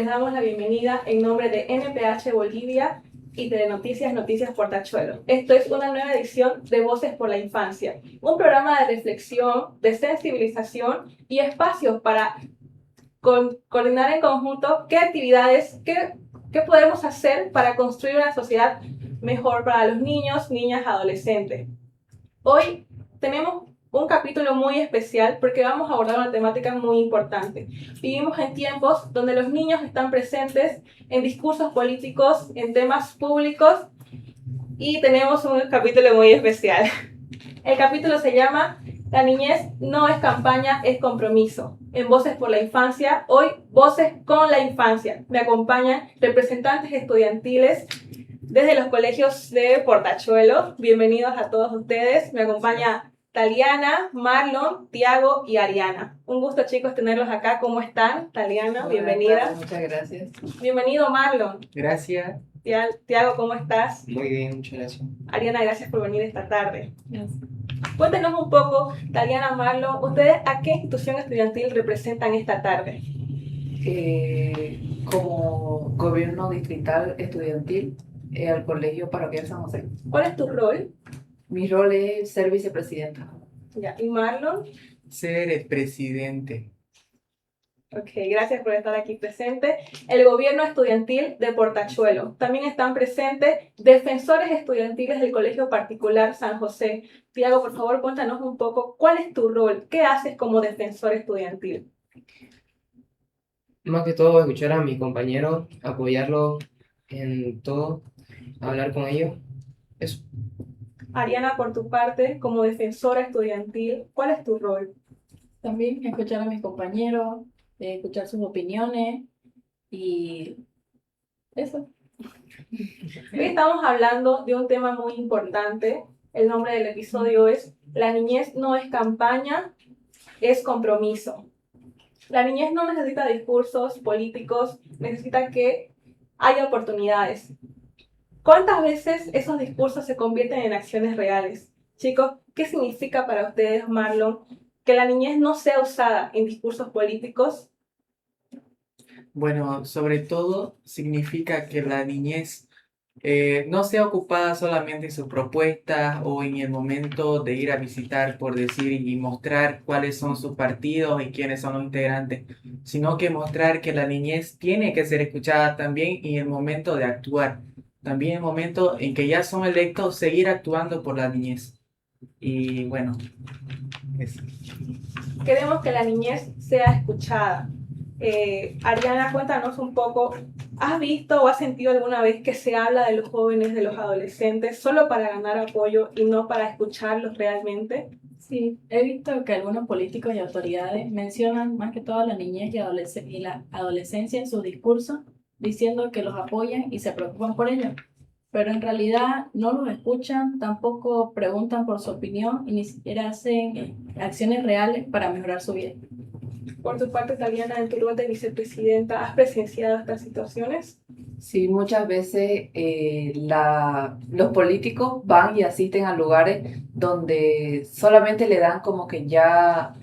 damos la bienvenida en nombre de NPH Bolivia y Telenoticias Noticias Portachuelo. Esto es una nueva edición de Voces por la Infancia, un programa de reflexión, de sensibilización y espacios para coordinar en conjunto qué actividades, qué podemos hacer para construir una sociedad mejor para los niños, niñas, adolescentes. Hoy tenemos un capítulo muy especial porque vamos a abordar una temática muy importante. Vivimos en tiempos donde los niños están presentes en discursos políticos, en temas públicos, y tenemos un capítulo muy especial. El capítulo se llama La niñez no es campaña, es compromiso. En Voces por la Infancia, hoy Voces con la Infancia. Me acompañan representantes estudiantiles desde los colegios de Portachuelo. Bienvenidos a todos ustedes. Me acompaña Taliana, Marlon, Tiago y Ariana. Un gusto, chicos, tenerlos acá. ¿Cómo están? Taliana, Hola, bienvenida. muchas gracias. Bienvenido, Marlon. Gracias. Tiago, ¿cómo estás? Muy bien, muchas gracias. Ariana, gracias por venir esta tarde. Gracias. Cuéntenos un poco, Taliana, Marlon, ¿ustedes a qué institución estudiantil representan esta tarde? Como gobierno distrital estudiantil al Colegio Parroquial San José. ¿Cuál es tu rol? Mi rol es ser vicepresidenta. Ya. ¿Y Marlon? Ser el presidente. Ok, gracias por estar aquí presente. El gobierno estudiantil de Portachuelo. También están presentes defensores estudiantiles del Colegio Particular San José. Tiago, por favor, cuéntanos un poco cuál es tu rol, qué haces como defensor estudiantil. Más que todo, escuchar a mi compañero, apoyarlo en todo, hablar con ellos. Eso. Ariana, por tu parte, como defensora estudiantil, ¿cuál es tu rol? También escuchar a mis compañeros, escuchar sus opiniones y eso. Hoy estamos hablando de un tema muy importante. El nombre del episodio es La niñez no es campaña, es compromiso. La niñez no necesita discursos políticos, necesita que haya oportunidades. ¿Cuántas veces esos discursos se convierten en acciones reales? Chicos, ¿qué significa para ustedes, Marlon, que la niñez no sea usada en discursos políticos? Bueno, sobre todo significa que la niñez no sea ocupada solamente en sus propuestas o en el momento de ir a visitar, por decir, y mostrar cuáles son sus partidos y quiénes son los integrantes, sino que mostrar que la niñez tiene que ser escuchada también en el momento de actuar. También en el momento en que ya son electos, seguir actuando por la niñez. Y bueno, eso. Queremos que la niñez sea escuchada. Ariana, cuéntanos un poco, ¿has visto o has sentido alguna vez que se habla de los jóvenes, de los adolescentes, solo para ganar apoyo y no para escucharlos realmente? Sí, he visto que algunos políticos y autoridades mencionan más que todo a la niñez y la adolescencia en sus discursos, diciendo que los apoyan y se preocupan por ellos. Pero en realidad no los escuchan, tampoco preguntan por su opinión y ni siquiera hacen acciones reales para mejorar su vida. Por tu parte, Taliana, en tu rol de vicepresidenta, ¿has presenciado estas situaciones? Sí, muchas veces los políticos van y asisten a lugares donde solamente le dan como que ya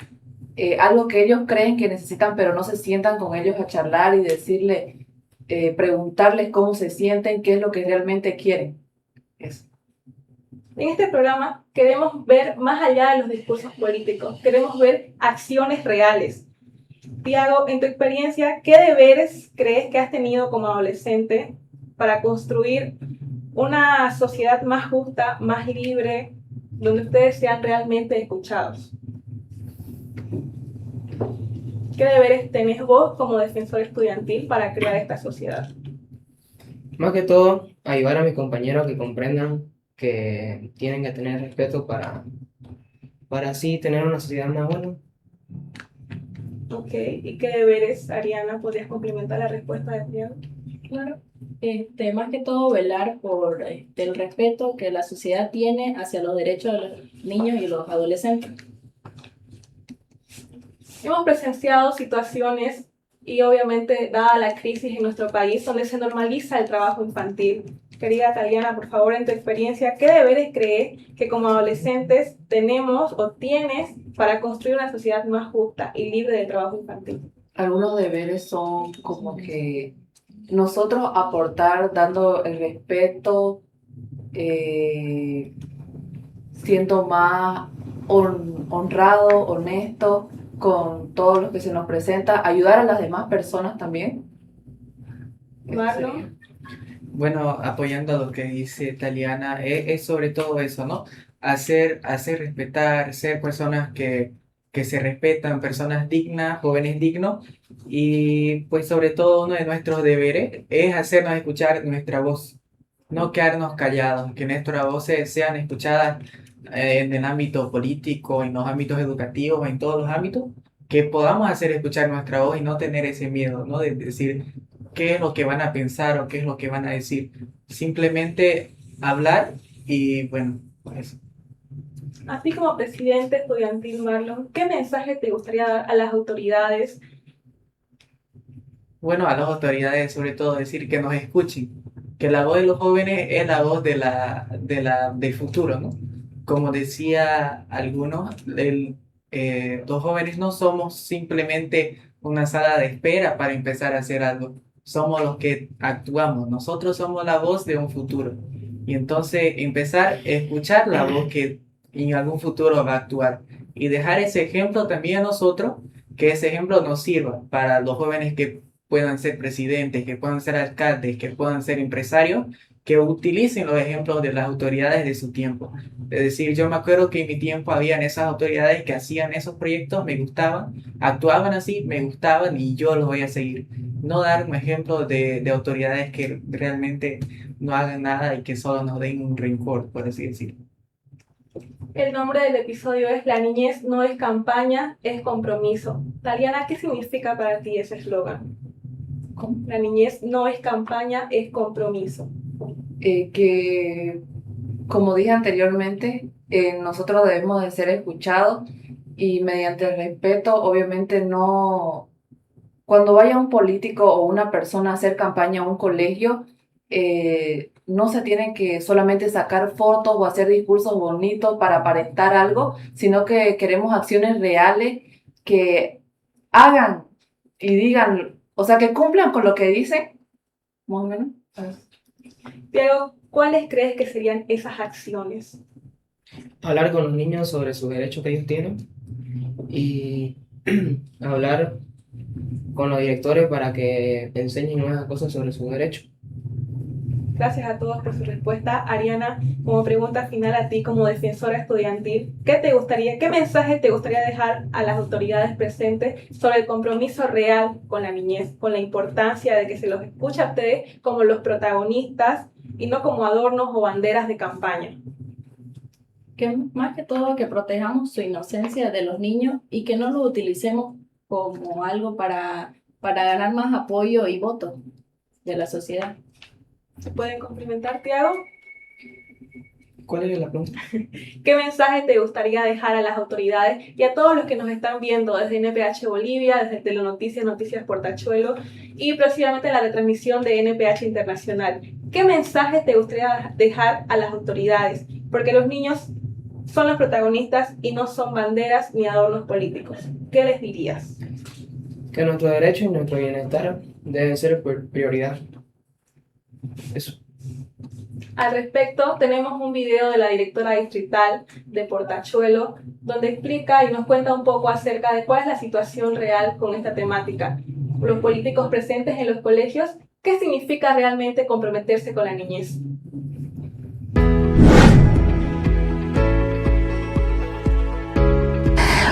algo que ellos creen que necesitan, pero no se sientan con ellos a charlar y decirle, preguntarles cómo se sienten, qué es lo que realmente quieren. Eso. En este programa queremos ver más allá de los discursos políticos, queremos ver acciones reales. Tiago, en tu experiencia, ¿qué deberes crees que has tenido como adolescente para construir una sociedad más justa, más libre, donde ustedes sean realmente escuchados? ¿Qué deberes tenés vos como defensor estudiantil para crear esta sociedad? Más que todo, ayudar a mis compañeros a que comprendan que tienen que tener respeto para así tener una sociedad más buena. Ok, ¿y qué deberes, Ariana? ¿Podrías complementar la respuesta de Tiago? Claro. Más que todo velar por el respeto que la sociedad tiene hacia los derechos de los niños y los adolescentes. Hemos presenciado situaciones y obviamente dada la crisis en nuestro país donde se normaliza el trabajo infantil. Querida Taliana, por favor, en tu experiencia, ¿qué deberes crees que como adolescentes tenemos o tienes para construir una sociedad más justa y libre del trabajo infantil? Algunos deberes son como que nosotros aportar dando el respeto, siendo más honrado, honesto con todo lo que se nos presenta, ayudar a las demás personas también. Eso Marlon. sería. Bueno, apoyando a lo que dice Taliana, es sobre todo eso, ¿no? Hacer respetar, ser personas que se respetan, personas dignas, jóvenes dignos, y pues sobre todo uno de nuestros deberes es hacernos escuchar nuestra voz, no quedarnos callados, que nuestras voces sean escuchadas en el ámbito político, en los ámbitos educativos, en todos los ámbitos, que podamos hacer escuchar nuestra voz y no tener ese miedo, ¿no? De decir qué es lo que van a pensar o qué es lo que van a decir. Simplemente hablar y bueno, pues A ti como presidente estudiantil, Marlon, ¿qué mensaje te gustaría dar a las autoridades? bueno, a las autoridades sobre todo decir que nos escuchen, que la voz de los jóvenes es la voz del futuro, ¿no? Como decía algunos, los jóvenes no somos simplemente una sala de espera para empezar a hacer algo, somos los que actuamos, nosotros somos la voz de un futuro. Y entonces empezar a escuchar la voz que en algún futuro va a actuar y dejar ese ejemplo también a nosotros, que ese ejemplo nos sirva para los jóvenes que puedan ser presidentes, que puedan ser alcaldes, que puedan ser empresarios, que utilicen los ejemplos de las autoridades de su tiempo. Es decir, yo me acuerdo que en mi tiempo habían esas autoridades que hacían esos proyectos, me gustaban, actuaban así, me gustaban y yo los voy a seguir. No dar un ejemplo de autoridades que realmente no hagan nada y que solo nos den un rencor, por así decirlo. El nombre del episodio es La niñez no es campaña, es compromiso. Taliana, ¿qué significa para ti ese eslogan? La niñez no es campaña, es compromiso. Que, como dije anteriormente, nosotros debemos de ser escuchados y mediante el respeto, obviamente no, cuando vaya un político o una persona a hacer campaña a un colegio, no se tienen que solamente sacar fotos o hacer discursos bonitos para aparentar algo, sino que queremos acciones reales que hagan y digan, o sea, que cumplan con lo que dicen, más o menos. Diego, ¿cuáles crees que serían esas acciones? Hablar con los niños sobre sus derechos que ellos tienen y hablar con los directores para que enseñen nuevas cosas sobre sus derechos. Gracias a todos por su respuesta. Ariana, como pregunta final a ti como defensora estudiantil, ¿qué mensaje te gustaría dejar a las autoridades presentes sobre el compromiso real con la niñez, con la importancia de que se los escuche a ustedes como los protagonistas y no como adornos o banderas de campaña? Que más que todo que protejamos su inocencia de los niños y que no lo utilicemos como algo para ganar más apoyo y votos de la sociedad. ¿Se pueden complementar, Tiago? ¿Cuál es la pregunta? ¿Qué mensaje te gustaría dejar a las autoridades y a todos los que nos están viendo desde NPH Bolivia, desde Telenoticias, Noticias Portachuelo y próximamente la retransmisión de NPH Internacional? ¿Qué mensaje te gustaría dejar a las autoridades? Porque los niños son los protagonistas y no son banderas ni adornos políticos. ¿Qué les dirías? Que nuestros derechos y nuestro bienestar deben ser prioridad. Eso. Al respecto, tenemos un video de la directora distrital de Portachuelo donde explica y nos cuenta un poco acerca de cuál es la situación real con esta temática. Los políticos presentes en los colegios, ¿qué significa realmente comprometerse con la niñez?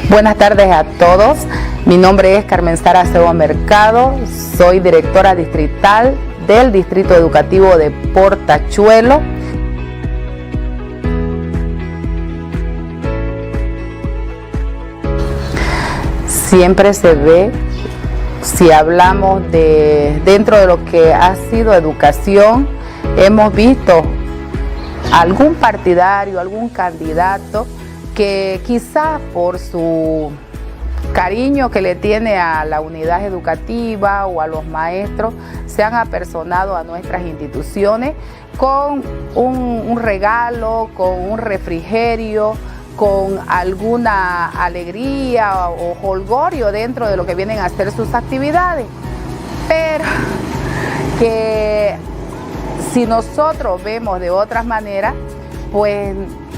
Buenas tardes a todos. Mi nombre es Carmen Sara Seba Mercado. Soy directora distrital del Distrito Educativo de Portachuelo. Siempre se ve, si hablamos dentro de lo que ha sido educación, hemos visto algún partidario, algún candidato que quizá por su cariño que le tiene a la unidad educativa o a los maestros, se han apersonado a nuestras instituciones con un regalo, con un refrigerio, con alguna alegría o jolgorio dentro de lo que vienen a ser sus actividades, pero que si nosotros vemos de otras maneras, pues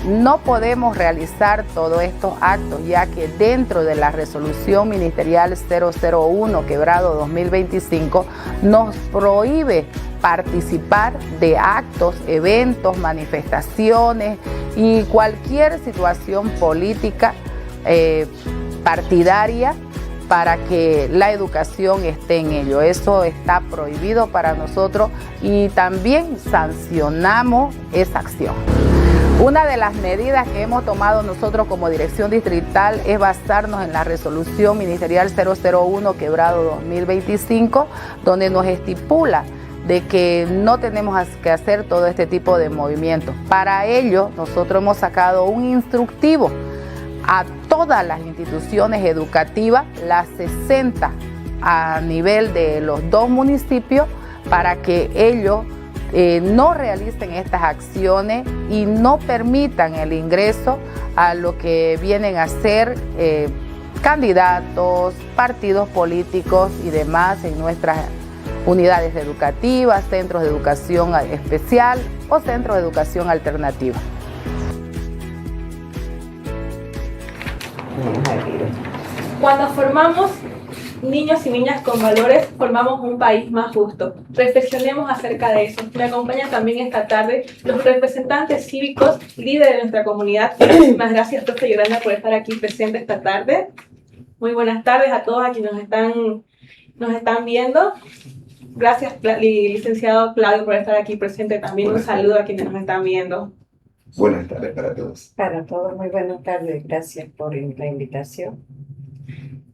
no podemos realizar todos estos actos, ya que dentro de la resolución ministerial 001/2025 nos prohíbe participar de actos, eventos, manifestaciones y cualquier situación política partidaria para que la educación esté en ello. Eso está prohibido para nosotros y también sancionamos esa acción. Una de las medidas que hemos tomado nosotros como dirección distrital es basarnos en la resolución ministerial 001/2025, donde nos estipula de que no tenemos que hacer todo este tipo de movimientos. Para ello, nosotros hemos sacado un instructivo a todas las instituciones educativas, las 60 a nivel de los 2 municipios, para que ellos no realicen estas acciones y no permitan el ingreso a lo que vienen a ser candidatos, partidos políticos y demás en nuestras unidades educativas, centros de educación especial o centros de educación alternativa. Cuando formamos niños y niñas con valores, formamos un país más justo. Reflexionemos acerca de eso. Me acompañan también esta tarde los representantes cívicos, líderes de nuestra comunidad. Muchísimas gracias, profe Yolanda, por estar aquí presente esta tarde. Muy buenas tardes a todos aquí nos están viendo. Gracias, licenciado Claudio, por estar aquí presente también. Un saludo a quienes nos están viendo. Buenas tardes para todos. Para todos, muy buenas tardes. Gracias por la invitación.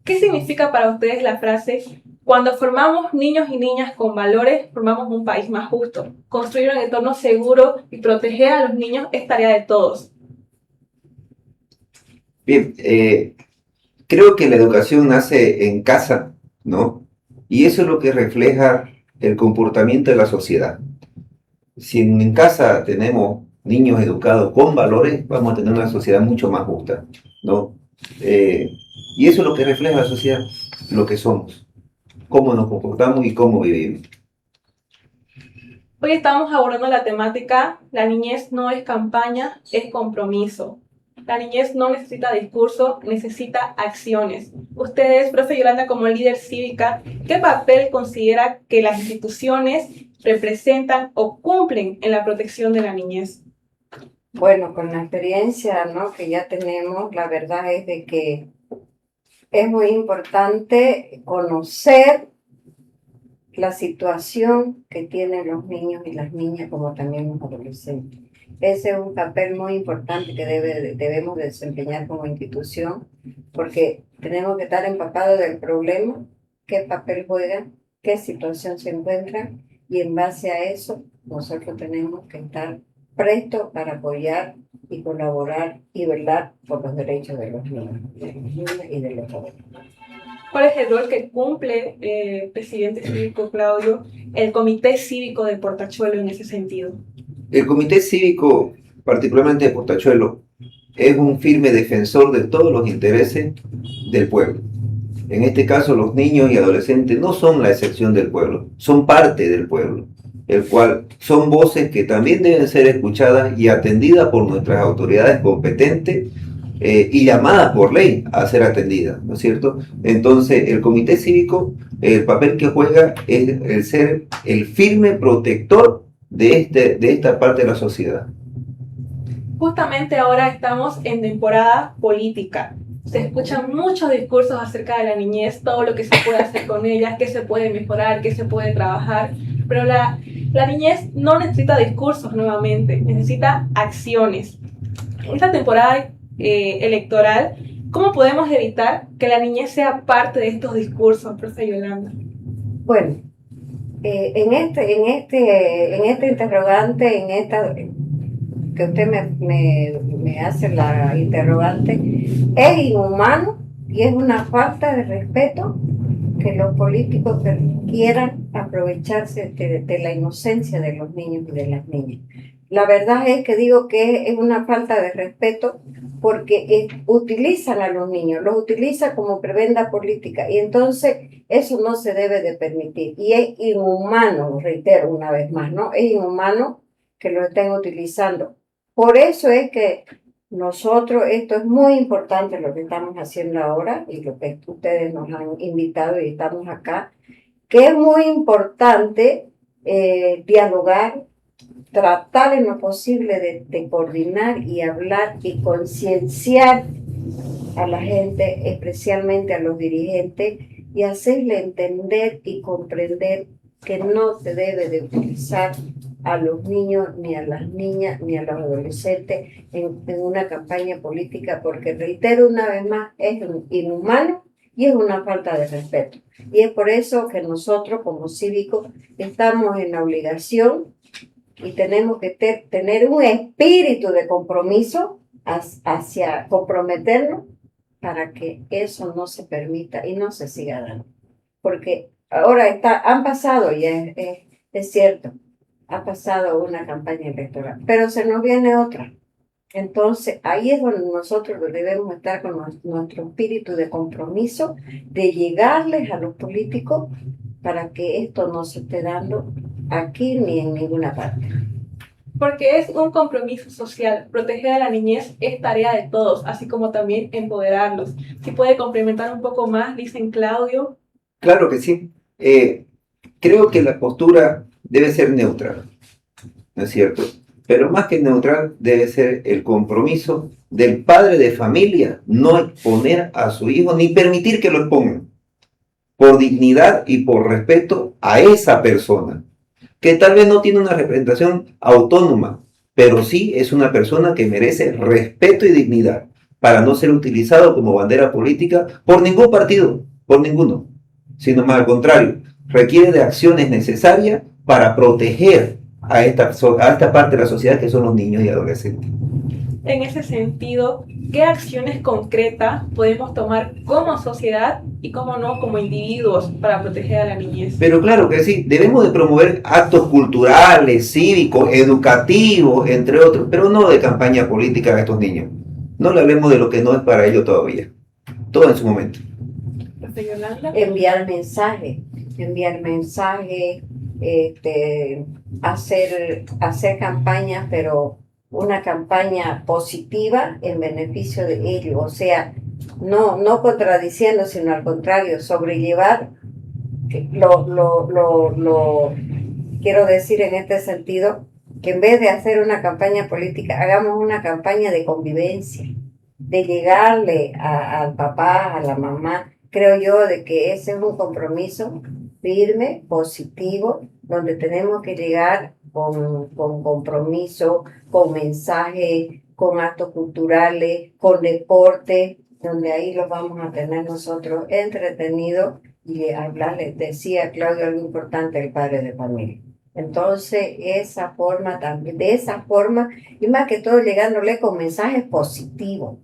¿Qué significa para ustedes la frase, cuando formamos niños y niñas con valores, formamos un país más justo? Construir un entorno seguro y proteger a los niños es tarea de todos. Bien, creo que la educación nace en casa, ¿no? Y eso es lo que refleja el comportamiento de la sociedad. Si en casa tenemos niños educados con valores, vamos a tener una sociedad mucho más justa, ¿no? Y eso es lo que refleja la sociedad, lo que somos, cómo nos comportamos y cómo vivimos. Hoy estamos abordando la temática, la niñez no es campaña, es compromiso. La niñez no necesita discurso, necesita acciones. Ustedes, profe Yolanda, como líder cívica, ¿qué papel considera que las instituciones representan o cumplen en la protección de la niñez? Bueno, con la experiencia, ¿no?, que ya tenemos, la verdad es de que es muy importante conocer la situación que tienen los niños y las niñas, como también los adolescentes. Ese es un papel muy importante que debemos desempeñar como institución, porque tenemos que estar empapados del problema, qué papel juegan, qué situación se encuentran, y en base a eso nosotros tenemos que estar prestos para apoyar y colaborar y velar por los derechos de los niños y de los jóvenes. ¿Cuál es el rol que cumple, presidente cívico Claudio, el Comité Cívico de Portachuelo en ese sentido? El Comité Cívico, particularmente de Portachuelo, es un firme defensor de todos los intereses del pueblo. En este caso, los niños y adolescentes no son la excepción del pueblo, son parte del pueblo, el cual son voces que también deben ser escuchadas y atendidas por nuestras autoridades competentes y llamadas por ley a ser atendidas, ¿no es cierto? Entonces, el Comité Cívico, el papel que juega es el ser el firme protector de esta parte de la sociedad. Justamente ahora estamos en temporada política. Se escuchan muchos discursos acerca de la niñez, todo lo que se puede hacer con ella, qué se puede mejorar, qué se puede trabajar, pero la niñez no necesita discursos nuevamente, necesita acciones. En esta temporada electoral, ¿cómo podemos evitar que la niñez sea parte de estos discursos, profe Yolanda? Bueno, en este interrogante, que usted me hace la interrogante, es inhumano y es una falta de respeto que los políticos quieran aprovecharse de la inocencia de los niños y de las niñas. la verdad es que digo que es una falta de respeto porque utilizan a los niños, los utilizan como prebenda política y entonces eso no se debe de permitir. Y es inhumano, reitero una vez más, ¿no? Es inhumano que lo estén utilizando. Por eso es que nosotros, esto es muy importante lo que estamos haciendo ahora y lo que ustedes nos han invitado y estamos acá, que es muy importante dialogar, tratar en lo posible de coordinar y hablar y concienciar a la gente, especialmente a los dirigentes, y hacerle entender y comprender que no se debe de utilizar a los niños, ni a las niñas, ni a los adolescentes en una campaña política, porque reitero una vez más, es inhumano y es una falta de respeto. Y es por eso que nosotros como cívicos estamos en la obligación y tenemos que tener un espíritu de compromiso hacia comprometernos para que eso no se permita y no se siga dando. Porque ahora han pasado, y es cierto, ha pasado una campaña electoral, pero se nos viene otra. Entonces, ahí es donde nosotros debemos estar con nuestro espíritu de compromiso, de llegarles a los políticos para que esto no se esté dando aquí ni en ninguna parte. Porque es un compromiso social. Proteger a la niñez es tarea de todos, así como también empoderarlos. Si puede complementar un poco más, dicen Claudio. Claro que sí. Creo que la postura debe ser neutral, ¿no es cierto? Pero más que neutral debe ser el compromiso del padre de familia, no exponer a su hijo ni permitir que lo expongan, por dignidad y por respeto a esa persona, que tal vez no tiene una representación autónoma, pero sí es una persona que merece respeto y dignidad, para no ser utilizado como bandera política por ningún partido, por ninguno, sino más al contrario, requiere de acciones necesarias para proteger a esta parte de la sociedad que son los niños y adolescentes. En ese sentido, ¿qué acciones concretas podemos tomar como sociedad y, cómo no, como individuos para proteger a la niñez? Pero claro que sí, debemos de promover actos culturales, cívicos, educativos, entre otros, pero no de campaña política a estos niños. No le hablemos de lo que no es para ellos todavía. Todo en su momento. Yolanda. Enviar mensajes, hacer campañas, pero una campaña positiva en beneficio de ellos, o sea, no contradiciendo, sino al contrario, sobrellevar, quiero decir en este sentido, que en vez de hacer una campaña política, hagamos una campaña de convivencia, de llegarle al papá, a la mamá. Creo yo de que ese es un compromiso firme, positivo, donde tenemos que llegar con compromiso, con mensajes, con actos culturales, con deporte, donde ahí los vamos a tener nosotros entretenidos y hablarles. Decía Claudio algo importante, el padre de familia. Entonces, de esa forma, y más que todo llegándole con mensajes positivos.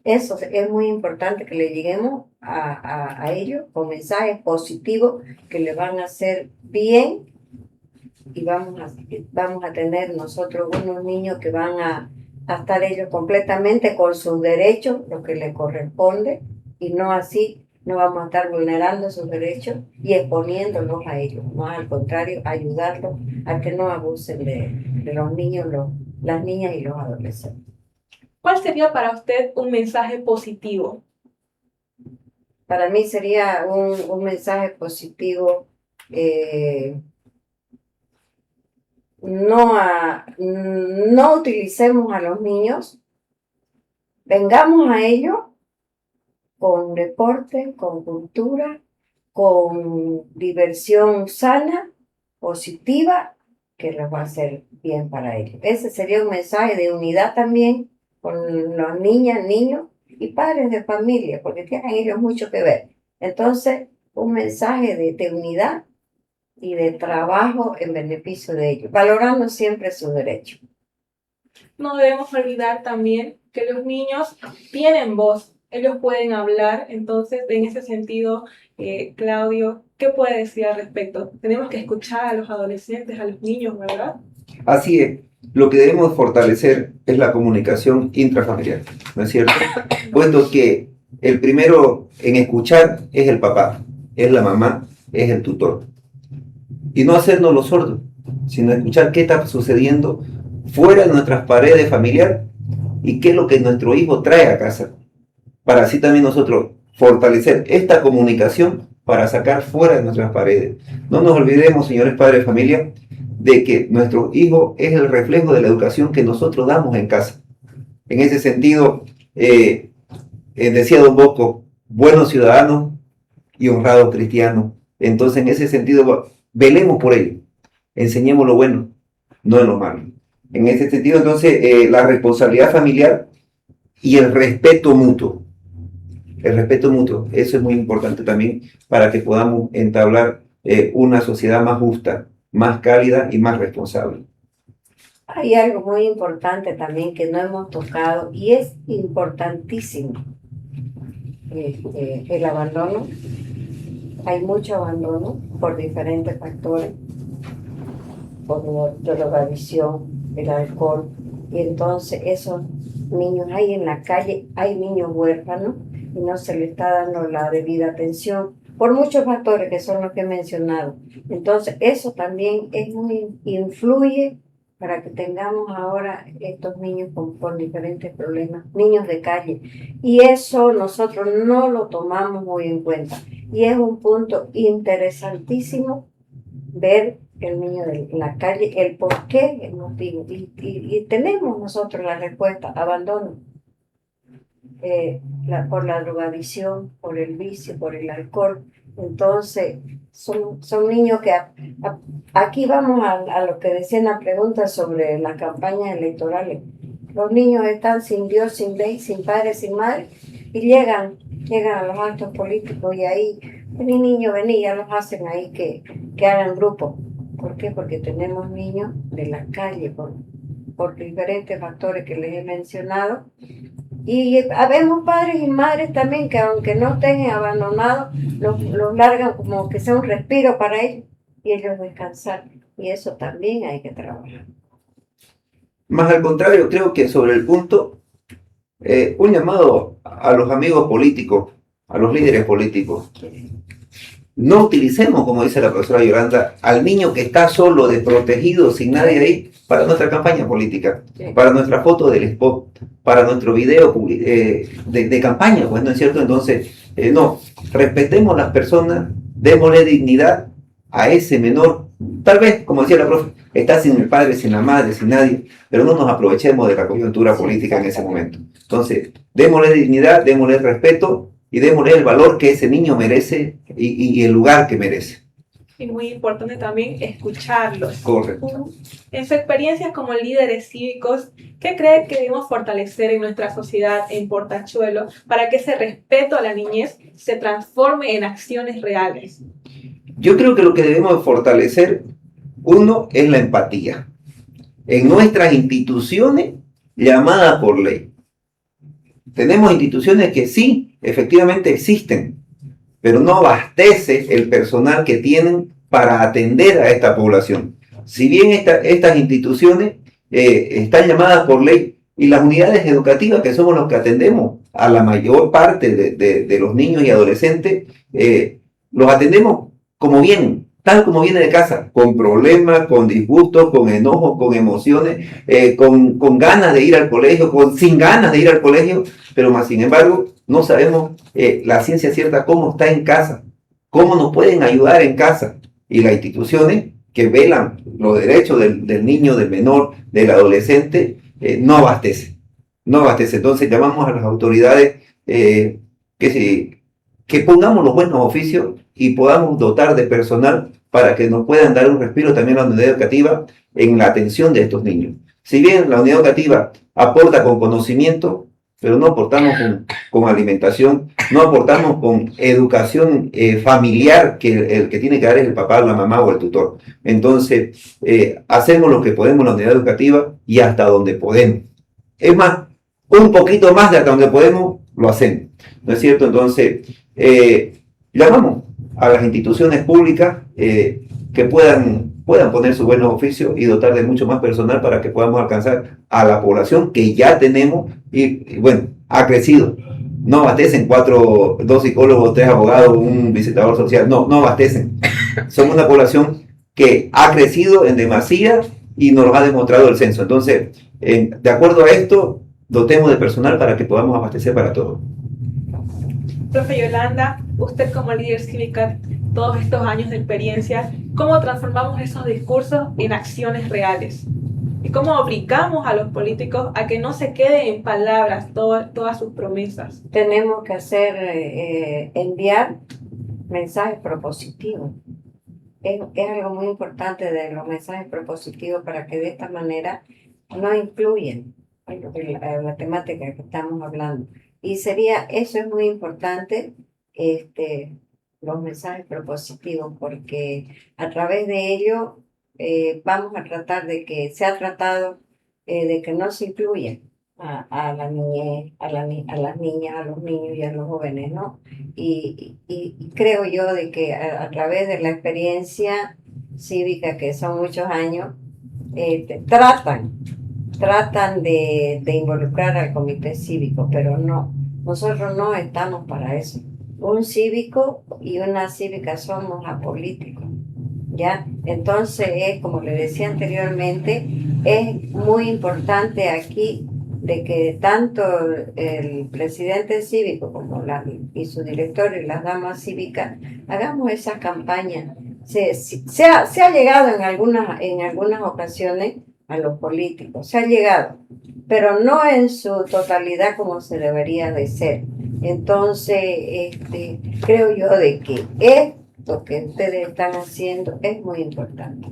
Eso es muy importante, que le lleguemos a ellos con mensajes positivos que le van a hacer bien, y vamos a tener nosotros unos niños que van a estar ellos completamente con sus derechos, lo que les corresponde, y no así, no vamos a estar vulnerando sus derechos y exponiéndolos a ellos, no, al contrario, ayudarlos a que no abusen de los niños, las niñas y los adolescentes. ¿Cuál sería para usted un mensaje positivo? Para mí sería un mensaje positivo, no utilicemos a los niños, vengamos a ellos con deporte, con cultura, con diversión sana, positiva, que les va a hacer bien para ellos. Ese sería un mensaje de unidad también con las niñas, niños y padres de familia, porque tienen ellos mucho que ver. Entonces, un mensaje de unidad y de trabajo en beneficio de ellos, valorando siempre sus derechos. No debemos olvidar también que los niños tienen voz, ellos pueden hablar. Entonces, en ese sentido, Claudio, ¿qué puede decir al respecto? Tenemos que escuchar a los adolescentes, a los niños, ¿verdad? Así es. lo que debemos fortalecer es la comunicación intrafamiliar, ¿no es cierto? Puesto que el primero en escuchar es el papá, es la mamá, es el tutor. Y no hacernos los sordos, sino escuchar qué está sucediendo fuera de nuestras paredes familiares y qué es lo que nuestro hijo trae a casa, para así también nosotros fortalecer esta comunicación para sacar fuera de nuestras paredes. No nos olvidemos, señores padres de familia, de que nuestro hijo es el reflejo de la educación que nosotros damos en casa. En ese sentido, decía Don Bosco, buenos ciudadanos y honrados cristianos. Entonces, en ese sentido, velemos por ello, enseñemos lo bueno, no en lo malo. En ese sentido, entonces, la responsabilidad familiar y el respeto mutuo. El respeto mutuo, eso es muy importante también para que podamos entablar una sociedad más justa, más cálida y más responsable. Hay algo muy importante también que no hemos tocado y es importantísimo. El abandono. Hay mucho abandono por diferentes factores, por drogadicción, el alcohol, y entonces esos niños hay en la calle, hay niños huérfanos y no se les está dando la debida atención por muchos factores que son los que he mencionado. Entonces eso también influye para que tengamos ahora estos niños con diferentes problemas, niños de calle. Y eso nosotros no lo tomamos muy en cuenta. Y es un punto interesantísimo ver el niño de la calle, el por qué, el motivo. Y tenemos nosotros la respuesta, abandono. Por la drogadicción, por el vicio, por el alcohol. Entonces, son niños que aquí vamos a lo que decía en la pregunta sobre las campañas electorales. Los niños están sin Dios, sin ley, sin padre, sin madre, y llegan a los actos políticos y ahí, vení niño, vení, ya los hacen ahí que hagan grupo. ¿Por qué? Porque tenemos niños de la calle por diferentes factores que les he mencionado. Y habemos padres y madres también que aunque no estén abandonados, los largan como que sea un respiro para ellos y ellos descansar. Y eso también hay que trabajar. Más al contrario, creo que sobre el punto, un llamado a los amigos políticos, a los líderes políticos. No utilicemos, como dice la profesora Yolanda, al niño que está solo, desprotegido, sin nadie ahí, para nuestra campaña política, para nuestra foto del spot, para nuestro video de campaña, pues, ¿no es cierto? Entonces, no, respetemos las personas, démosle dignidad a ese menor. Tal vez, como decía la profe, está sin el padre, sin la madre, sin nadie, pero no nos aprovechemos de la coyuntura política en ese momento. Entonces, démosle dignidad, démosle respeto y démosle el valor que ese niño merece y el lugar que merece. Y muy importante también escucharlos. Correcto. En su experiencia como líderes cívicos, ¿qué cree que debemos fortalecer en nuestra sociedad en Portachuelo para que ese respeto a la niñez se transforme en acciones reales? Yo creo que lo que debemos fortalecer, uno, es la empatía. En nuestras instituciones llamadas por ley. Tenemos instituciones que sí, efectivamente existen, pero no abastece el personal que tienen para atender a esta población. Si bien estas instituciones están llamadas por ley y las unidades educativas, que somos los que atendemos a la mayor parte de los niños y adolescentes, los atendemos como vienen, tal como viene de casa, con problemas, con disgustos, con enojos, con emociones, con ganas de ir al colegio, sin ganas de ir al colegio, pero más sin embargo no sabemos la ciencia cierta cómo está en casa, cómo nos pueden ayudar en casa. Y las instituciones que velan los derechos del niño, del menor, del adolescente, no abastecen. Entonces llamamos a las autoridades que pongamos los buenos oficios y podamos dotar de personal para que nos puedan dar un respiro también a la unidad educativa en la atención de estos niños. Si bien la unidad educativa aporta con conocimiento, pero no aportamos con alimentación, no aportamos con educación familiar, que el que tiene que dar es el papá, la mamá o el tutor. Entonces, hacemos lo que podemos en la unidad educativa y hasta donde podemos. Es más, un poquito más de hasta donde podemos, lo hacemos. ¿No es cierto? Entonces, llamamos a las instituciones públicas que puedan puedan poner su buenos oficios y dotar de mucho más personal para que podamos alcanzar a la población que ya tenemos y bueno, ha crecido. No abastecen 2 psicólogos, 3 abogados, un visitador social, no abastecen. Somos una población que ha crecido en demasía y nos lo ha demostrado el censo. Entonces, de acuerdo a esto, dotemos de personal para que podamos abastecer para todos. Profe Yolanda, usted como líder cívica, todos estos años de experiencia, ¿cómo transformamos esos discursos en acciones reales? ¿Y cómo obligamos a los políticos a que no se queden en palabras todas sus promesas? Tenemos que enviar mensajes propositivos. Es algo muy importante de los mensajes propositivos para que de esta manera no incluyan la temática que estamos hablando. Y eso es muy importante, los mensajes propositivos, porque a través de ello vamos a tratar de que sea tratado de que no se incluya a la niñez, a las niñas, a los niños y a los jóvenes, ¿no? Y creo yo de que a través de la experiencia cívica, que son muchos años, tratan de involucrar al comité cívico, pero no, nosotros no estamos para eso. Un cívico y una cívica somos apolíticos, ¿ya? Entonces, como le decía anteriormente, es muy importante aquí de que tanto el presidente cívico como y su director y las damas cívicas hagamos esa campaña. Se ha llegado en algunas ocasiones a los políticos, se ha llegado, pero no en su totalidad como se debería de ser. Entonces, creo yo de que esto que ustedes están haciendo es muy importante.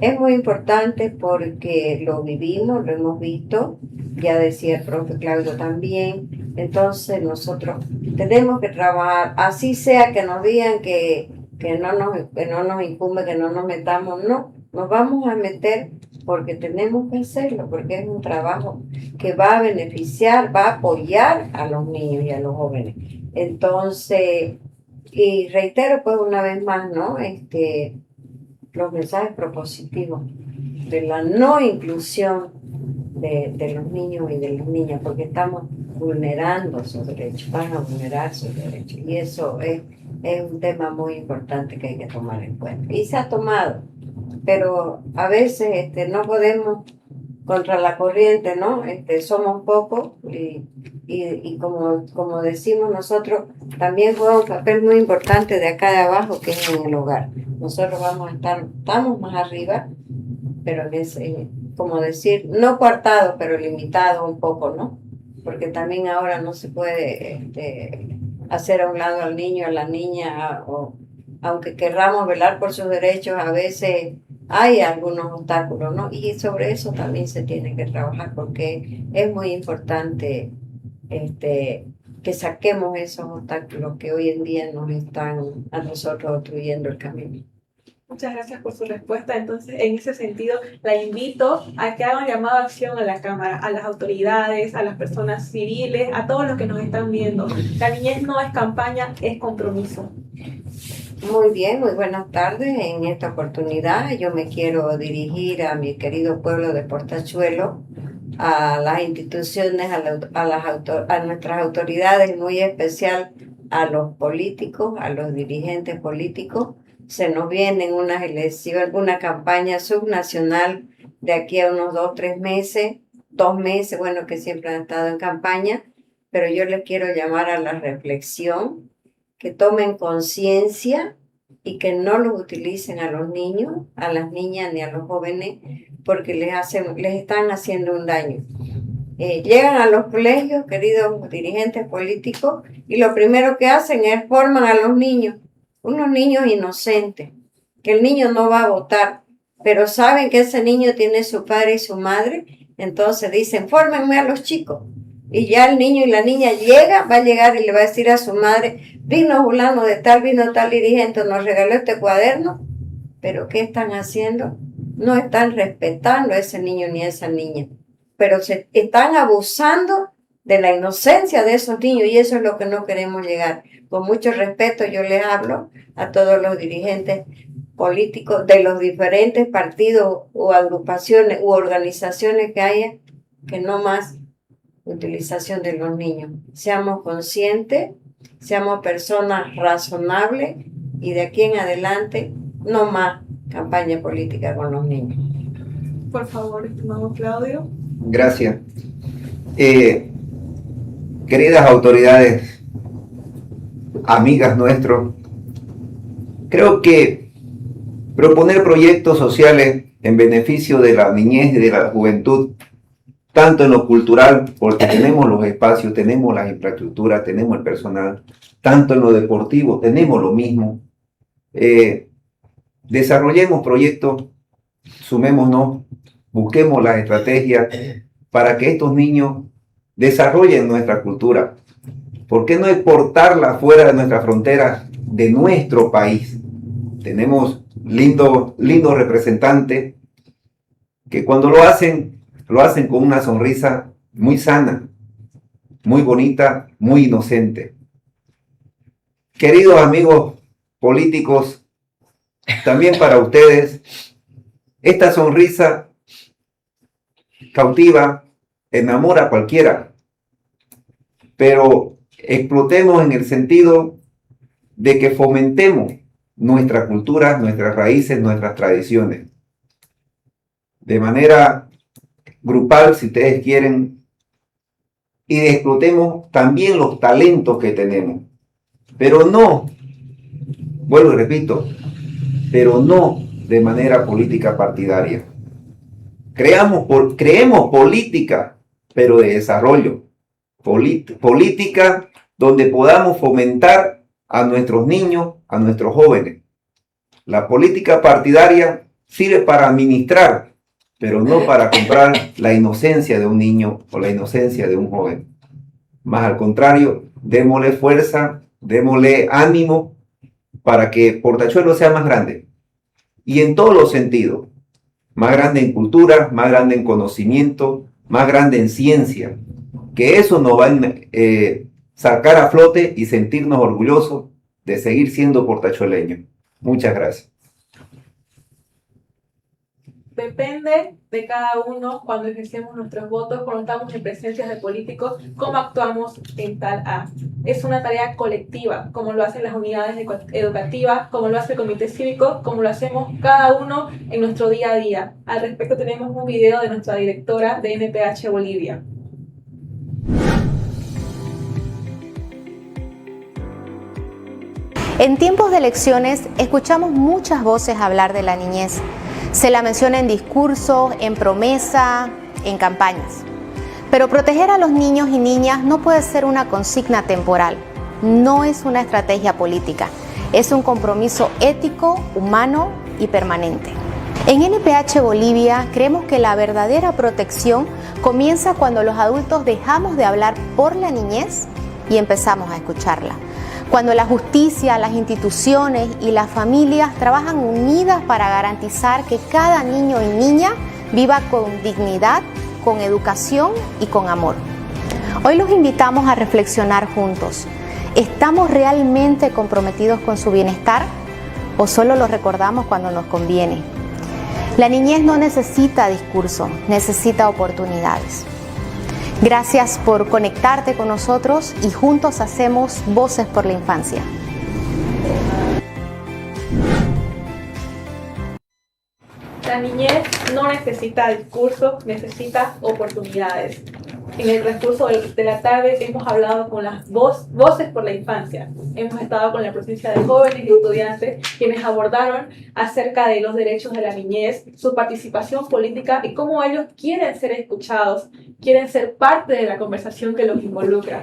Es muy importante porque lo vivimos, lo hemos visto, ya decía el profe Claudio también. Entonces nosotros tenemos que trabajar, así sea que nos digan que no nos incumbe, que no nos metamos, no, nos vamos a meter porque tenemos que hacerlo, porque es un trabajo que va a beneficiar, va a apoyar a los niños y a los jóvenes. Entonces, y reitero pues una vez más, ¿no? Los mensajes propositivos de la no inclusión de los niños y de las niñas, porque estamos vulnerando sus derechos, van a vulnerar sus derechos, y eso es un tema muy importante que hay que tomar en cuenta. Y se ha tomado, pero a veces no podemos contra la corriente, ¿no? Somos pocos y como decimos nosotros, también juega un papel muy importante de acá de abajo, que es en el hogar. Nosotros estamos más arriba, pero como decir, no coartado, pero limitado un poco, ¿no? Porque también ahora no se puede hacer a un lado al niño, a la niña, o aunque querramos velar por sus derechos, a veces hay algunos obstáculos, ¿no? Y sobre eso también se tiene que trabajar, porque es muy importante que saquemos esos obstáculos que hoy en día nos están a nosotros obstruyendo el camino. Muchas gracias por su respuesta. Entonces, en ese sentido, la invito a que haga un llamado a acción a la Cámara, a las autoridades, a las personas civiles, a todos los que nos están viendo. La niñez no es campaña, es compromiso. Muy bien, muy buenas tardes. En esta oportunidad yo me quiero dirigir a mi querido pueblo de Portachuelo, a las instituciones, a nuestras autoridades, muy especial a los políticos, a los dirigentes políticos. Se nos viene unas elecciones, una campaña subnacional de aquí a unos 2 meses, bueno, que siempre han estado en campaña, pero yo les quiero llamar a la reflexión, que tomen conciencia y que no los utilicen a los niños, a las niñas ni a los jóvenes, porque les están haciendo un daño. Llegan a los colegios, queridos dirigentes políticos, y lo primero que hacen es forman a los niños, unos niños inocentes, que el niño no va a votar, pero saben que ese niño tiene su padre y su madre, entonces dicen, fórmenme a los chicos. Y ya el niño y la niña va a llegar y le va a decir a su madre, vino fulano de tal, vino tal dirigente, nos regaló este cuaderno, pero ¿qué están haciendo? No están respetando a ese niño ni a esa niña, pero se están abusando de la inocencia de esos niños, y eso es lo que no queremos llegar. Con mucho respeto yo les hablo a todos los dirigentes políticos de los diferentes partidos o agrupaciones u organizaciones que haya, que no más utilización de los niños. Seamos conscientes, seamos personas razonables y de aquí en adelante no más campaña política con los niños. Por favor, estimado Claudio. Gracias. Queridas autoridades, amigas nuestros, creo que proponer proyectos sociales en beneficio de la niñez y de la juventud, tanto en lo cultural, porque tenemos los espacios, tenemos las infraestructuras, tenemos el personal, tanto en lo deportivo, tenemos lo mismo. Desarrollemos proyectos, sumémonos, busquemos las estrategias para que estos niños desarrollen nuestra cultura. ¿Por qué no exportarla fuera de nuestras fronteras, de nuestro país? Tenemos lindos representantes que cuando lo hacen con una sonrisa muy sana, muy bonita, muy inocente. Queridos amigos políticos, también para ustedes, esta sonrisa cautiva, enamora a cualquiera, pero explotemos en el sentido de que fomentemos nuestra cultura, nuestras raíces, nuestras tradiciones. De manera grupal, si ustedes quieren, y explotemos también los talentos que tenemos. Pero no, vuelvo y repito, pero no de manera política partidaria. Creemos política, pero de desarrollo. Política donde podamos fomentar a nuestros niños, a nuestros jóvenes. La política partidaria sirve para administrar, pero no para comprar la inocencia de un niño o la inocencia de un joven. Más al contrario, démosle fuerza, démosle ánimo para que Portachuelo sea más grande. Y en todos los sentidos. Más grande en cultura, más grande en conocimiento, más grande en ciencia. Que eso nos va a sacar a flote y sentirnos orgullosos de seguir siendo portachueleños. Muchas gracias. Depende de cada uno cuando ejercemos nuestros votos, cuando estamos en presencias de políticos, cómo actuamos en tal A. Es una tarea colectiva, como lo hacen las unidades educativas, como lo hace el comité cívico, como lo hacemos cada uno en nuestro día a día. Al respecto tenemos un video de nuestra directora de NPH Bolivia. En tiempos de elecciones escuchamos muchas voces hablar de la niñez. Se la menciona en discursos, en promesa, en campañas. Pero proteger a los niños y niñas no puede ser una consigna temporal. No es una estrategia política. Es un compromiso ético, humano y permanente. En NPH Bolivia creemos que la verdadera protección comienza cuando los adultos dejamos de hablar por la niñez y empezamos a escucharla. Cuando la justicia, las instituciones y las familias trabajan unidas para garantizar que cada niño y niña viva con dignidad, con educación y con amor. Hoy los invitamos a reflexionar juntos. ¿Estamos realmente comprometidos con su bienestar o solo lo recordamos cuando nos conviene? La niñez no necesita discurso, necesita oportunidades. Gracias por conectarte con nosotros y juntos hacemos Voces por la Infancia. La niñez no necesita discurso, necesita oportunidades. En el transcurso de la tarde hemos hablado con las Voces por la Infancia. Hemos estado con la presencia de jóvenes y estudiantes quienes abordaron acerca de los derechos de la niñez, su participación política y cómo ellos quieren ser escuchados, quieren ser parte de la conversación que los involucra.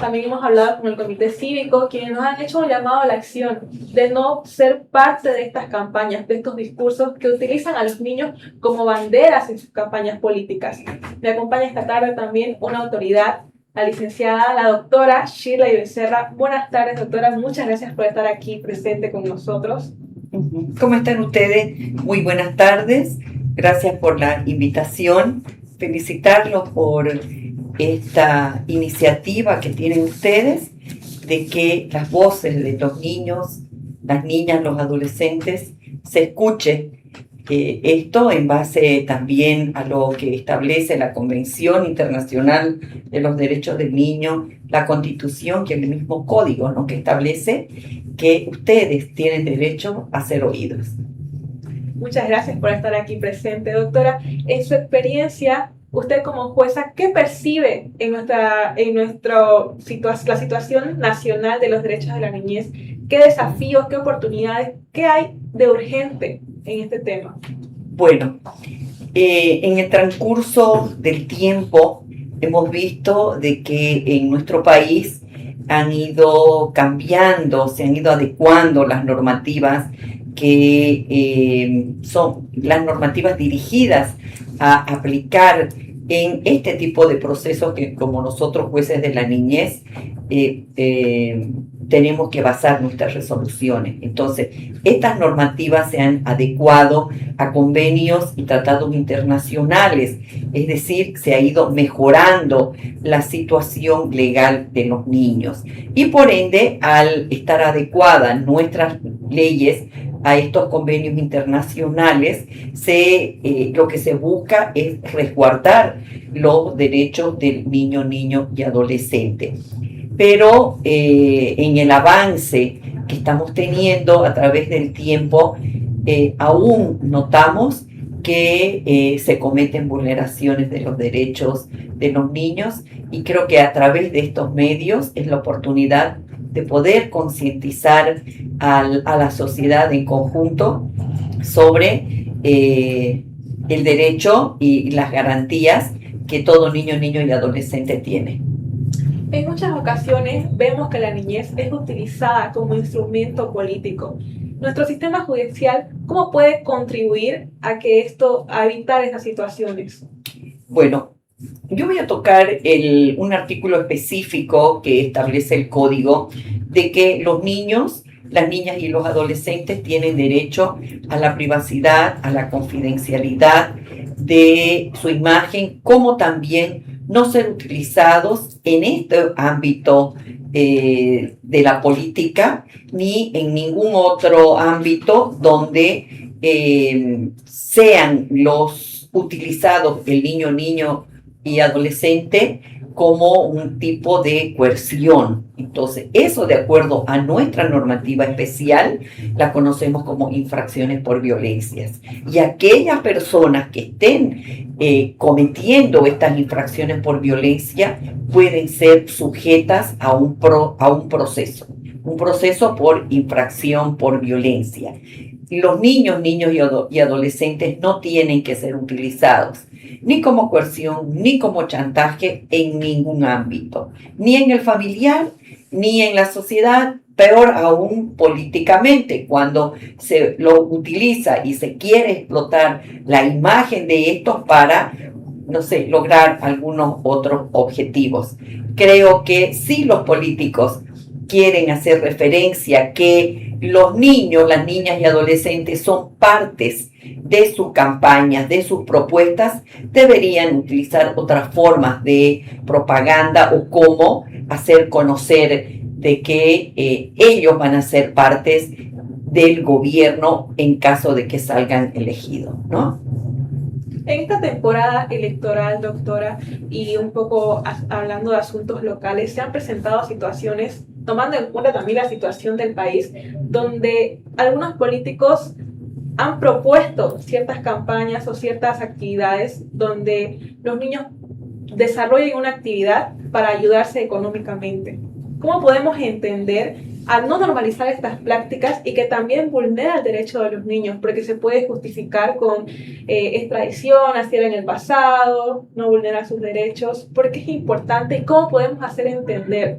También hemos hablado con el comité cívico, quienes nos han hecho un llamado a la acción de no ser parte de estas campañas, de estos discursos que utilizan a los niños como banderas en sus campañas políticas. Me acompaña esta tarde también una autoridad, la licenciada, la doctora Shirley Becerra. Buenas tardes, doctora. Muchas gracias por estar aquí presente con nosotros. ¿Cómo están ustedes? Muy buenas tardes. Gracias por la invitación. Felicitarlos por esta iniciativa que tienen ustedes de que las voces de los niños, las niñas, los adolescentes se escuche esto en base también a lo que establece la Convención Internacional de los Derechos del Niño, la Constitución y el mismo Código, ¿no?, que establece que ustedes tienen derecho a ser oídos. Muchas gracias por estar aquí presente, doctora. En su experiencia, usted como jueza, ¿qué percibe en la situación nacional de los derechos de la niñez? ¿Qué desafíos, qué oportunidades, qué hay de urgente en este tema? Bueno, en el transcurso del tiempo hemos visto de que en nuestro país han ido cambiando, se han ido adecuando las normativas que son las normativas dirigidas a aplicar en este tipo de procesos que, como nosotros jueces de la niñez, tenemos que basar nuestras resoluciones. Entonces, estas normativas se han adecuado a convenios y tratados internacionales, es decir, se ha ido mejorando la situación legal de los niños. Y por ende, al estar adecuadas nuestras leyes a estos convenios internacionales, lo que se busca es resguardar los derechos del niño y adolescente. Pero en el avance que estamos teniendo a través del tiempo, aún notamos que se cometen vulneraciones de los derechos de los niños, y creo que a través de estos medios es la oportunidad de poder concientizar a la sociedad en conjunto sobre el derecho y las garantías que todo niño y adolescente tiene. En muchas ocasiones vemos que la niñez es utilizada como instrumento político. Nuestro sistema judicial, ¿cómo puede contribuir a evitar esas situaciones? Bueno, yo voy a tocar un artículo específico que establece el código de que los niños, las niñas y los adolescentes tienen derecho a la privacidad, a la confidencialidad de su imagen, como también no ser utilizados en este ámbito de la política ni en ningún otro ámbito donde sean los utilizados el niño y adolescente como un tipo de coerción. Entonces, eso, de acuerdo a nuestra normativa especial, la conocemos como infracciones por violencias. Y aquellas personas que estén cometiendo estas infracciones por violencia pueden ser sujetas a un proceso por infracción por violencia. Los niños y adolescentes no tienen que ser utilizados ni como coerción, ni como chantaje en ningún ámbito, ni en el familiar, ni en la sociedad, peor aún políticamente, cuando se lo utiliza y se quiere explotar la imagen de estos para, lograr algunos otros objetivos. Creo que si los políticos quieren hacer referencia que los niños, las niñas y adolescentes son partes de sus campañas, de sus propuestas, deberían utilizar otras formas de propaganda o cómo hacer conocer de que ellos van a ser partes del gobierno en caso de que salgan elegidos, ¿no? En esta temporada electoral, doctora, y un poco hablando de asuntos locales, se han presentado situaciones, tomando en cuenta también la situación del país, donde algunos políticos han propuesto ciertas campañas o ciertas actividades donde los niños desarrollen una actividad para ayudarse económicamente. ¿Cómo podemos entender a no normalizar estas prácticas y que también vulnera el derecho de los niños? Porque se puede justificar con extradición, así era en el pasado, no vulnera sus derechos. ¿Por qué es importante y cómo podemos hacer entender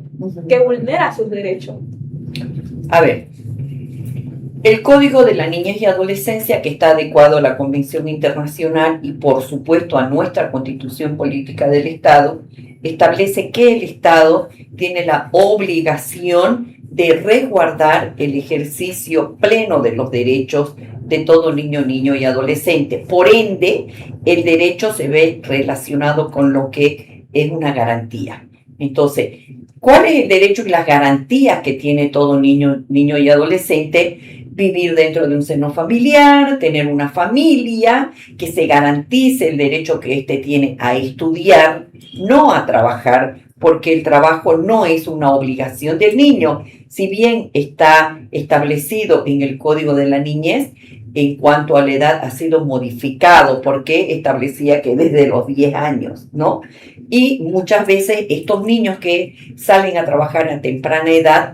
que vulnera sus derechos? A ver, el Código de la Niñez y Adolescencia, que está adecuado a la Convención Internacional y por supuesto a nuestra Constitución Política del Estado, establece que el Estado tiene la obligación de resguardar el ejercicio pleno de los derechos de todo niño y adolescente. Por ende, el derecho se ve relacionado con lo que es una garantía. Entonces, ¿cuál es el derecho y las garantías que tiene todo niño y adolescente? vivir dentro de un seno familiar, tener una familia, que se garantice el derecho que éste tiene a estudiar, no a trabajar, porque el trabajo no es una obligación del niño, si bien está establecido en el Código de la Niñez. En cuanto a la edad, ha sido modificado porque establecía que desde los 10 años, ¿no? Y muchas veces estos niños que salen a trabajar a temprana edad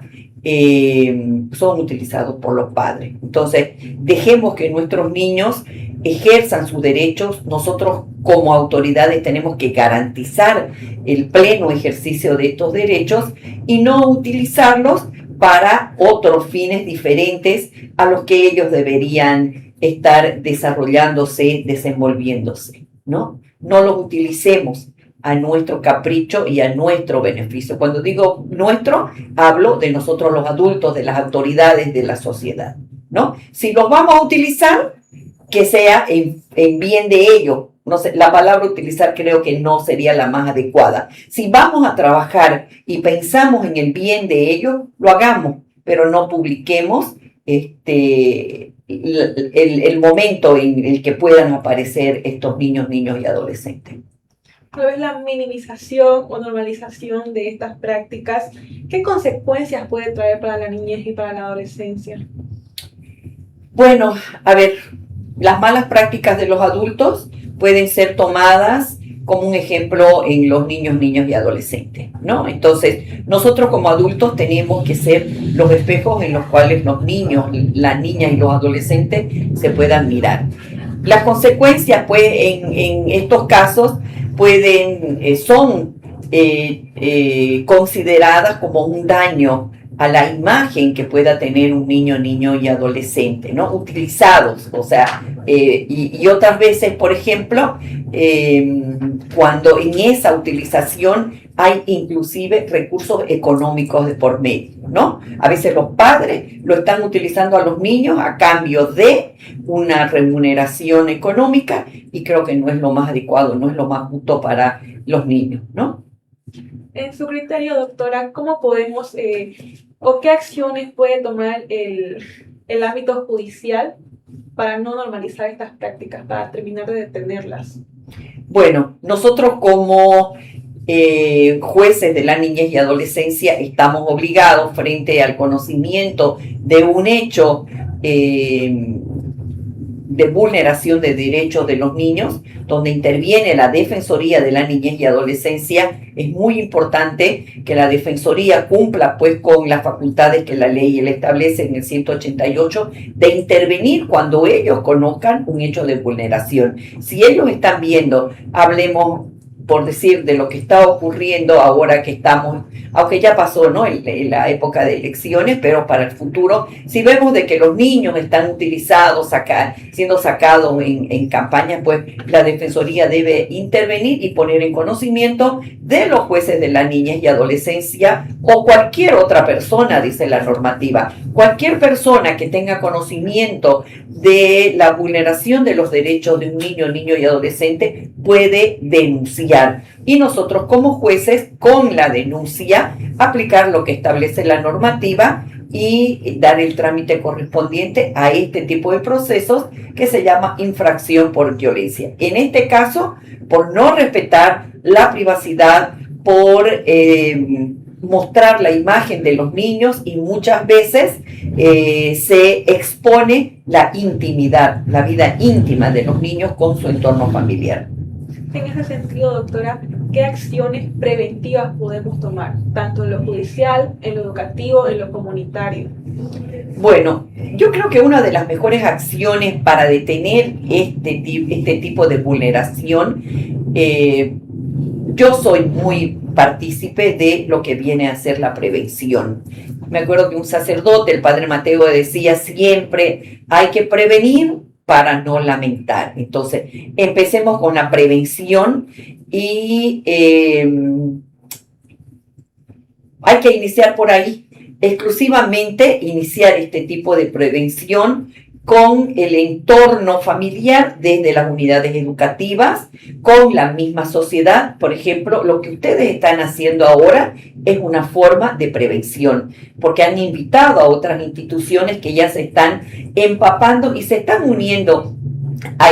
son utilizados por los padres. Entonces, dejemos que nuestros niños ejerzan sus derechos. Nosotros como autoridades tenemos que garantizar el pleno ejercicio de estos derechos y no utilizarlos para otros fines diferentes a los que ellos deberían estar desarrollándose, desenvolviéndose, ¿no? No los utilicemos a nuestro capricho y a nuestro beneficio. Cuando digo nuestro, hablo de nosotros los adultos, de las autoridades, de la sociedad, ¿no? Si los vamos a utilizar, que sea en bien de ellos. No sé, la palabra utilizar creo que no sería la más adecuada. Si vamos a trabajar y pensamos en el bien de ellos, lo hagamos, pero no publiquemos el momento en el que puedan aparecer estos niños y adolescentes. ¿Cuál es la minimización o normalización de estas prácticas? ¿Qué consecuencias puede traer para la niñez y para la adolescencia? Bueno, a ver, las malas prácticas de los adultos pueden ser tomadas como un ejemplo en los niños y adolescentes, ¿no? Entonces, nosotros como adultos tenemos que ser los espejos en los cuales los niños, las niñas y los adolescentes se puedan mirar. Las consecuencias, pues, en estos casos son consideradas como un daño a la imagen que pueda tener un niño y adolescente, ¿no? Utilizados, o sea, y otras veces, por ejemplo, cuando en esa utilización hay inclusive recursos económicos de por medio, ¿no? A veces los padres lo están utilizando a los niños a cambio de una remuneración económica y creo que no es lo más adecuado, no es lo más justo para los niños, ¿no? En su criterio, doctora, ¿cómo podemos o qué acciones puede tomar el ámbito judicial para no normalizar estas prácticas, para terminar de detenerlas? Bueno, nosotros como jueces de la niñez y adolescencia estamos obligados frente al conocimiento de un hecho de vulneración de derechos de los niños, donde interviene la Defensoría de la Niñez y Adolescencia. Es muy importante que la Defensoría cumpla pues con las facultades que la ley le establece en el 188 de intervenir cuando ellos conozcan un hecho de vulneración. Si ellos están viendo, hablemos por decir de lo que está ocurriendo ahora que estamos, aunque ya pasó, ¿no?, en la época de elecciones, pero para el futuro, si vemos de que los niños están utilizados, siendo sacados en campañas, pues la Defensoría debe intervenir y poner en conocimiento de los jueces de la niñez y adolescencia o cualquier otra persona, dice la normativa, cualquier persona que tenga conocimiento de la vulneración de los derechos de un niño y adolescente puede denunciar. Y nosotros como jueces, con la denuncia, aplicar lo que establece la normativa y dar el trámite correspondiente a este tipo de procesos que se llama infracción por violencia. En este caso, por no respetar la privacidad, por mostrar la imagen de los niños y muchas veces se expone la intimidad, la vida íntima de los niños con su entorno familiar. En ese sentido, doctora, ¿qué acciones preventivas podemos tomar, tanto en lo judicial, en lo educativo, en lo comunitario? Bueno, yo creo que una de las mejores acciones para detener este tipo de vulneración, yo soy muy partícipe de lo que viene a ser la prevención. Me acuerdo que un sacerdote, el padre Mateo, decía siempre, hay que prevenir para no lamentar. Entonces, empecemos con la prevención y hay que iniciar por ahí, exclusivamente iniciar este tipo de prevención con el entorno familiar, desde las unidades educativas, con la misma sociedad. Por ejemplo, lo que ustedes están haciendo ahora es una forma de prevención, porque han invitado a otras instituciones que ya se están empapando y se están uniendo a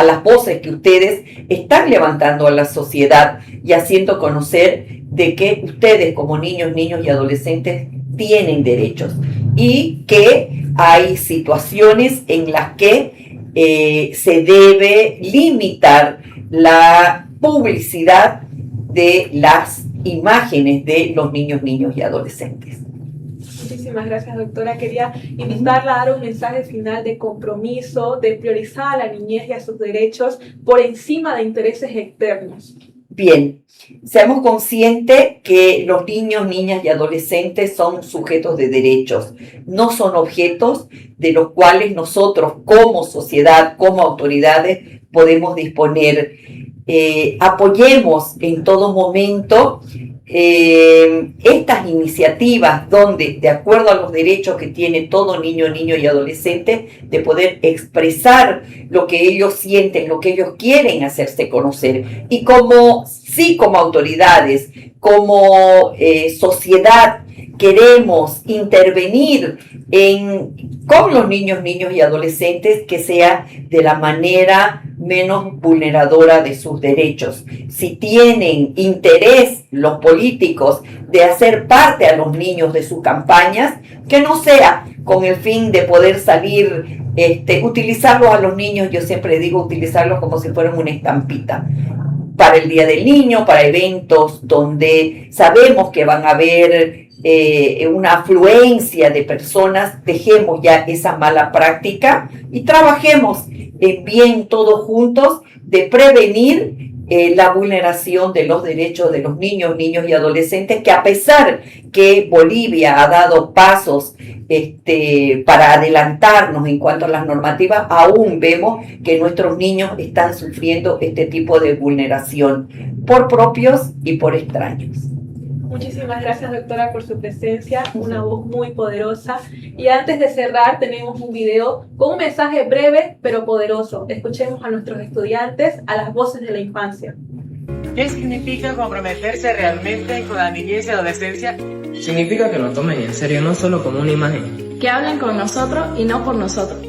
las voces que ustedes están levantando a la sociedad y haciendo conocer de que ustedes como niños y adolescentes tienen derechos y que hay situaciones en las que se debe limitar la publicidad de las imágenes de los niños y adolescentes. Muchísimas gracias, doctora. Quería invitarla a dar un mensaje final de compromiso, de priorizar a la niñez y a sus derechos por encima de intereses externos. Bien, seamos conscientes que los niños, niñas y adolescentes son sujetos de derechos, no son objetos de los cuales nosotros como sociedad, como autoridades, podemos disponer. Apoyemos en todo momento estas iniciativas donde, de acuerdo a los derechos que tiene todo niño y adolescente, de poder expresar lo que ellos sienten, lo que ellos quieren hacerse conocer. Y como autoridades, como sociedad, queremos intervenir con los niños y adolescentes, que sea de la manera menos vulneradora de sus derechos. Si tienen interés los políticos de hacer parte a los niños de sus campañas, que no sea con el fin de poder salir, utilizarlos a los niños, yo siempre digo utilizarlos como si fueran una estampita, para el Día del Niño, para eventos donde sabemos que van a haber una afluencia de personas. Dejemos ya esa mala práctica y trabajemos bien todos juntos de prevenir la vulneración de los derechos de los niños y adolescentes, que a pesar que Bolivia ha dado pasos para adelantarnos en cuanto a las normativas, aún vemos que nuestros niños están sufriendo este tipo de vulneración por propios y por extraños. Muchísimas gracias, doctora, por su presencia, una voz muy poderosa. Y antes de cerrar, tenemos un video con un mensaje breve pero poderoso. Escuchemos a nuestros estudiantes, a las voces de la infancia. ¿Qué significa comprometerse realmente con la niñez y adolescencia? Significa que nos tomen en serio, no solo como una imagen. Que hablen con nosotros y no por nosotros.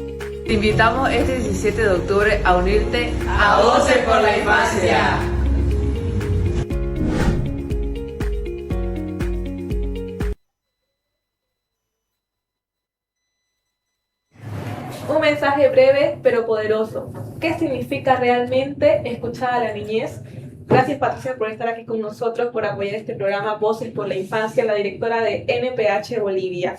Te invitamos este 17 de octubre a unirte a Voces por la Infancia. Un mensaje breve pero poderoso. ¿Qué significa realmente escuchar a la niñez? Gracias, Patricia, por estar aquí con nosotros, por apoyar este programa Voces por la Infancia, la directora de NPH Bolivia.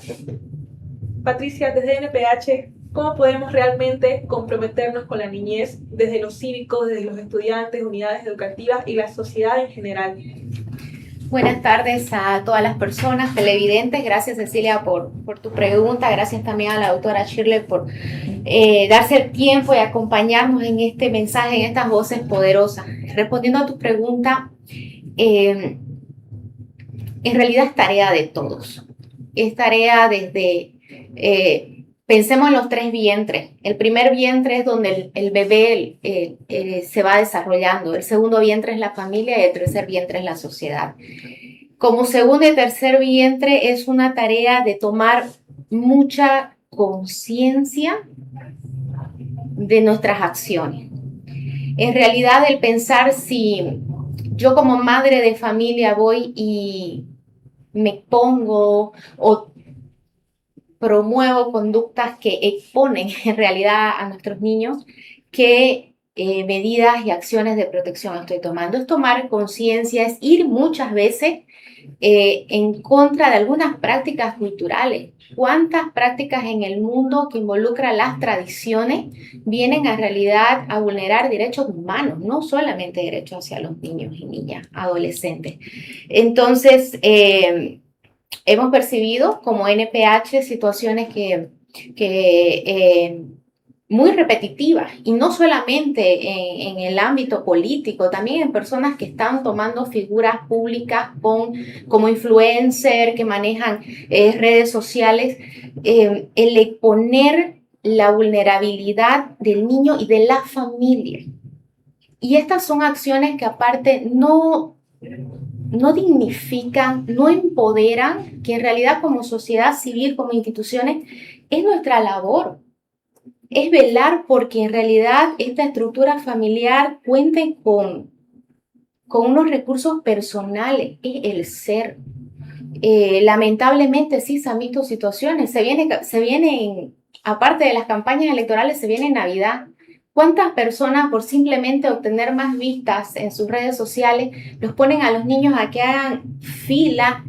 Patricia, desde NPH, ¿cómo podemos realmente comprometernos con la niñez desde los cívicos, desde los estudiantes, unidades educativas y la sociedad en general? Buenas tardes a todas las personas televidentes. Gracias, Cecilia, por tu pregunta. Gracias también a la doctora Shirley por darse el tiempo y acompañarnos en este mensaje, en estas voces poderosas. Respondiendo a tu pregunta, en realidad es tarea de todos. Es tarea desde... pensemos en los 3 vientres. El primer vientre es donde el bebé se va desarrollando. El segundo vientre es la familia y el tercer vientre es la sociedad. Como segundo y tercer vientre es una tarea de tomar mucha conciencia de nuestras acciones. En realidad, el pensar si yo como madre de familia voy y me pongo o promuevo conductas que exponen en realidad a nuestros niños, qué medidas y acciones de protección estoy tomando. Es tomar conciencia, es ir muchas veces en contra de algunas prácticas culturales. ¿Cuántas prácticas en el mundo que involucran las tradiciones vienen en realidad a vulnerar derechos humanos, no solamente derechos hacia los niños y niñas, adolescentes? Entonces, hemos percibido como NPH situaciones que muy repetitivas, y no solamente en el ámbito político, también en personas que están tomando figuras públicas como influencer, que manejan redes sociales, el exponer la vulnerabilidad del niño y de la familia. Y estas son acciones que aparte no dignifican, no empoderan, que en realidad como sociedad civil, como instituciones, es nuestra labor. Es velar porque en realidad esta estructura familiar cuente con unos recursos personales, es el ser. Lamentablemente sí se han visto situaciones, se vienen, aparte de las campañas electorales, se viene Navidad. ¿Cuántas personas por simplemente obtener más vistas en sus redes sociales los ponen a los niños a que hagan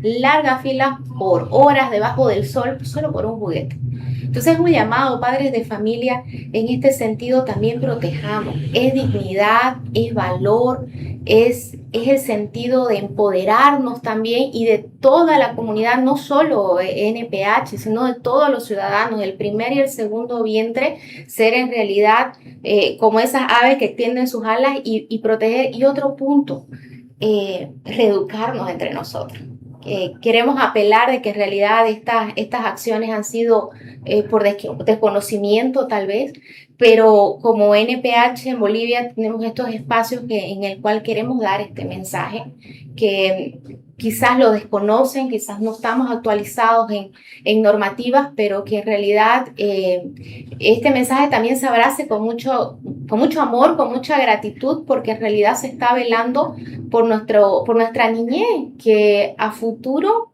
largas filas por horas debajo del sol solo por un juguete? Entonces es un llamado, padres de familia, en este sentido también protejamos. Es dignidad, es valor, es el sentido de empoderarnos también y de toda la comunidad, no solo NPH, sino de todos los ciudadanos, el primer y el segundo vientre, ser en realidad como esas aves que extienden sus alas y proteger. Y otro punto, reeducarnos entre nosotros. Queremos apelar de que en realidad estas acciones han sido por desconocimiento tal vez, pero como NPH en Bolivia tenemos estos espacios en el cual queremos dar este mensaje, que quizás lo desconocen, quizás no estamos actualizados en normativas, pero que en realidad este mensaje también se abrace con mucho amor, con mucha gratitud, porque en realidad se está velando por nuestra niñez, que a futuro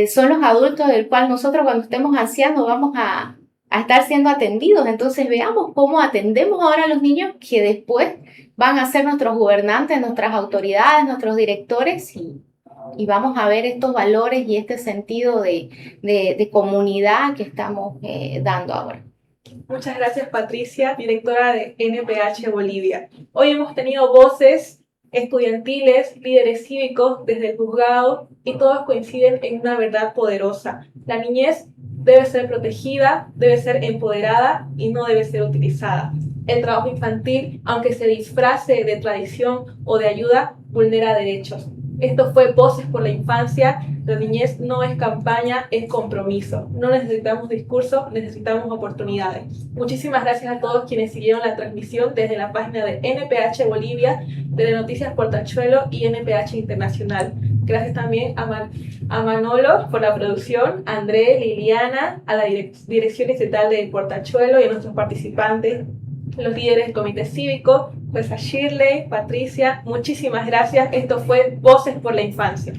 son los adultos del cual nosotros cuando estemos ancianos vamos a estar siendo atendidos. Entonces veamos cómo atendemos ahora a los niños que después van a ser nuestros gobernantes, nuestras autoridades, nuestros directores, y vamos a ver estos valores y este sentido de comunidad que estamos dando ahora. Muchas gracias, Patricia, directora de NPH Bolivia. Hoy hemos tenido voces estudiantiles, líderes cívicos desde el juzgado, y todos coinciden en una verdad poderosa. La niñez debe ser protegida, debe ser empoderada y no debe ser utilizada. El trabajo infantil, aunque se disfrace de tradición o de ayuda, vulnera derechos. Esto fue Voces por la Infancia. La niñez no es campaña, es compromiso. No necesitamos discurso, necesitamos oportunidades. Muchísimas gracias a todos quienes siguieron la transmisión desde la página de NPH Bolivia, Telenoticias Portachuelo y NPH Internacional. Gracias también a Manolo por la producción, a André, Liliana, a la Dirección Estatal de Portachuelo y a nuestros participantes, los líderes del Comité Cívico, pues a Shirley, Patricia, muchísimas gracias. Esto fue Voces por la Infancia.